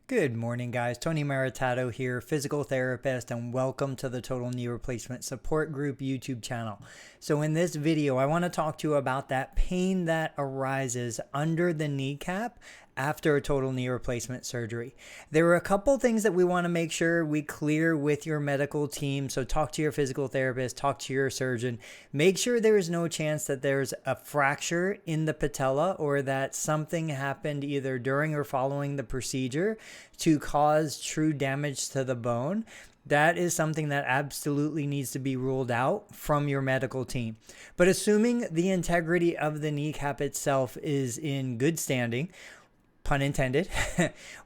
Good morning, guys. Tony Maritato here, physical therapist, and welcome to the Total Knee Replacement Support Group YouTube channel. So in this video, I want to talk to you about that pain that arises under the kneecap after a total knee replacement surgery. There are a couple things that we want to make sure we clear with your medical team. So talk to your physical therapist, talk to your surgeon. Make sure there is no chance that there's a fracture in the patella or that something happened either during or following the procedure to cause true damage to the bone. That is something that absolutely needs to be ruled out from your medical team. But assuming the integrity of the kneecap itself is in good standing, pun intended,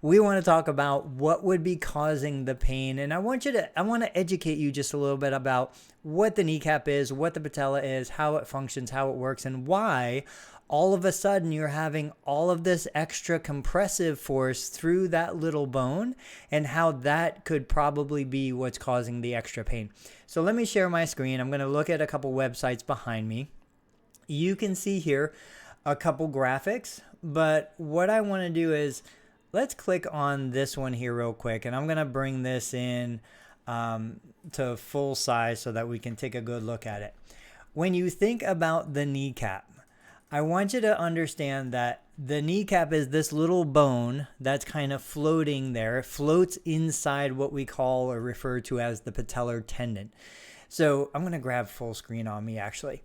we want to talk about what would be causing the pain. And I want to educate you just a little bit about what the kneecap is, what the patella is, how it functions, how it works, and why all of a sudden you're having all of this extra compressive force through that little bone, and how that could probably be what's causing the extra pain. So let me share my screen. I'm going to look at a couple websites behind me. You can see here a couple graphics, but what I want to do is let's click on this one here real quick, and I'm going to bring this in to full size so that we can take a good look at it. When you think about the kneecap, I want you to understand that the kneecap is this little bone that's kind of floating there. It floats inside what we call or refer to as the patellar tendon. So I'm going to grab full screen on me actually.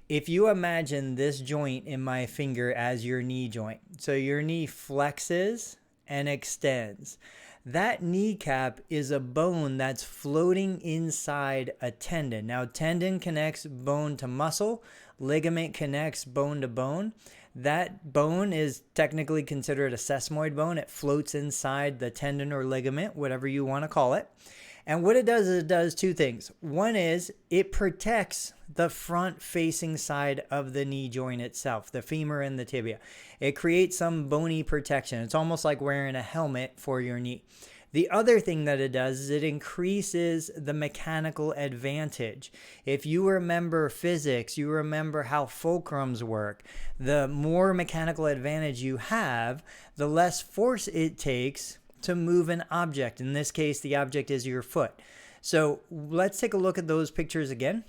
If you imagine this joint in my finger as your knee joint, so your knee flexes and extends. That kneecap is a bone that's floating inside a tendon. Now, tendon connects bone to muscle, ligament connects bone to bone. That bone is technically considered a sesamoid bone. It floats inside the tendon or ligament, whatever you want to call it. And what it does is it does two things. One is it protects the front facing side of the knee joint itself, the femur and the tibia. It creates some bony protection. It's almost like wearing a helmet for your knee. The other thing that it does is it increases the mechanical advantage. If you remember physics, you remember how fulcrums work. The more mechanical advantage you have, the less force it takes to move an object. In this case, the object is your foot. So let's take a look at those pictures again.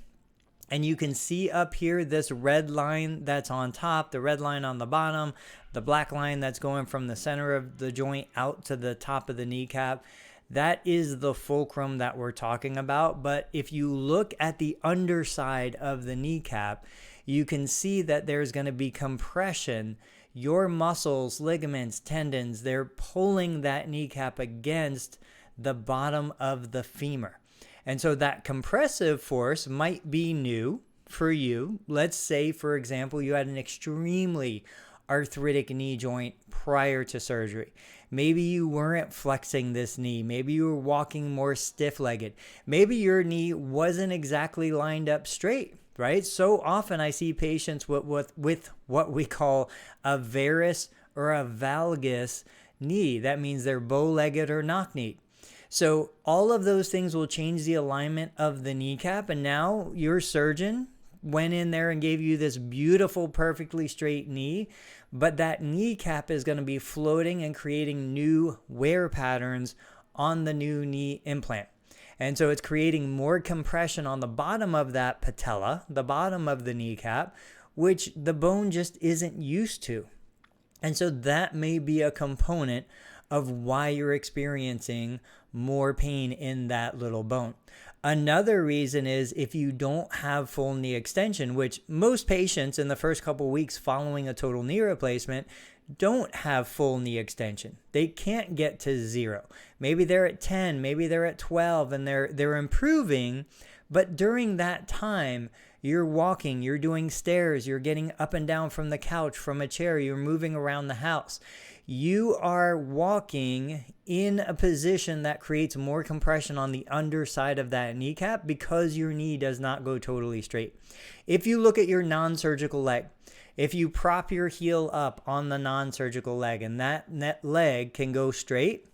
And you can see up here this red line that's on top, the red line on the bottom, the black line that's going from the center of the joint out to the top of the kneecap. That is the fulcrum that we're talking about. But if you look at the underside of the kneecap, you can see that there's going to be compression. Your muscles, ligaments, tendons, they're pulling that kneecap against the bottom of the femur. And so that compressive force might be new for you. Let's say, for example, you had an extremely arthritic knee joint prior to surgery. Maybe you weren't flexing this knee. Maybe you were walking more stiff-legged. Maybe your knee wasn't exactly lined up straight, right? So often I see patients with what we call a varus or a valgus knee. That means they're bow-legged or knock-kneed. So all of those things will change the alignment of the kneecap, and now your surgeon went in there and gave you this beautiful, perfectly straight knee, but that kneecap is going to be floating and creating new wear patterns on the new knee implant. And so it's creating more compression on the bottom of that patella, the bottom of the kneecap, which the bone just isn't used to. And so that may be a component of why you're experiencing more pain in that little bone. Another reason is if you don't have full knee extension, which most patients in the first couple weeks following a total knee replacement don't have full knee extension. They can't get to 0. Maybe they're at 10, maybe they're at 12, and they're improving, but during that time, you're walking, you're doing stairs, you're getting up and down from the couch, from a chair, you're moving around the house. You are walking in a position that creates more compression on the underside of that kneecap because your knee does not go totally straight. If you look at your non-surgical leg, if you prop your heel up on the non-surgical leg and that leg can go straight,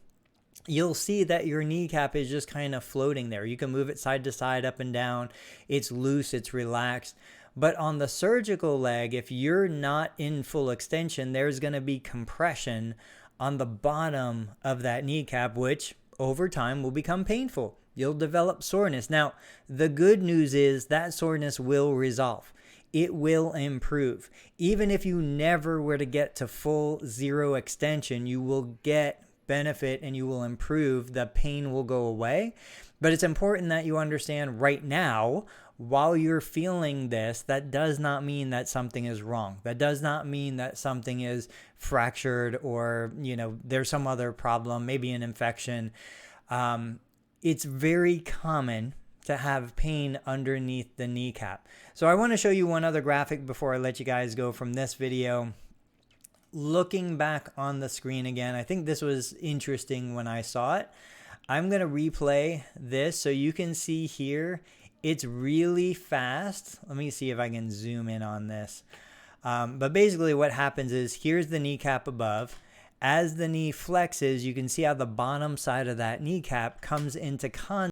you'll see that your kneecap is just kind of floating there. You can move it side to side, up and down. It's loose, it's relaxed. But on the surgical leg, if you're not in full extension, there's going to be compression on the bottom of that kneecap, which over time will become painful. You'll develop soreness. Now, the good news is that soreness will resolve. It will improve. Even if you never were to get to full zero extension, you will get benefit and you will improve. The pain will go away. But it's important that you understand right now, while you're feeling this, that does not mean that something is wrong. That does not mean that something is fractured or, there's some other problem, maybe an infection. It's very common to have pain underneath the kneecap. So I want to show you one other graphic before I let you guys go from this video. Looking back on the screen again, I think this was interesting when I saw it. I'm going to replay this so you can see here. It's really fast. Let me see if I can zoom in on this. But basically what happens is here's the kneecap above. As the knee flexes, you can see how the bottom side of that kneecap comes into contact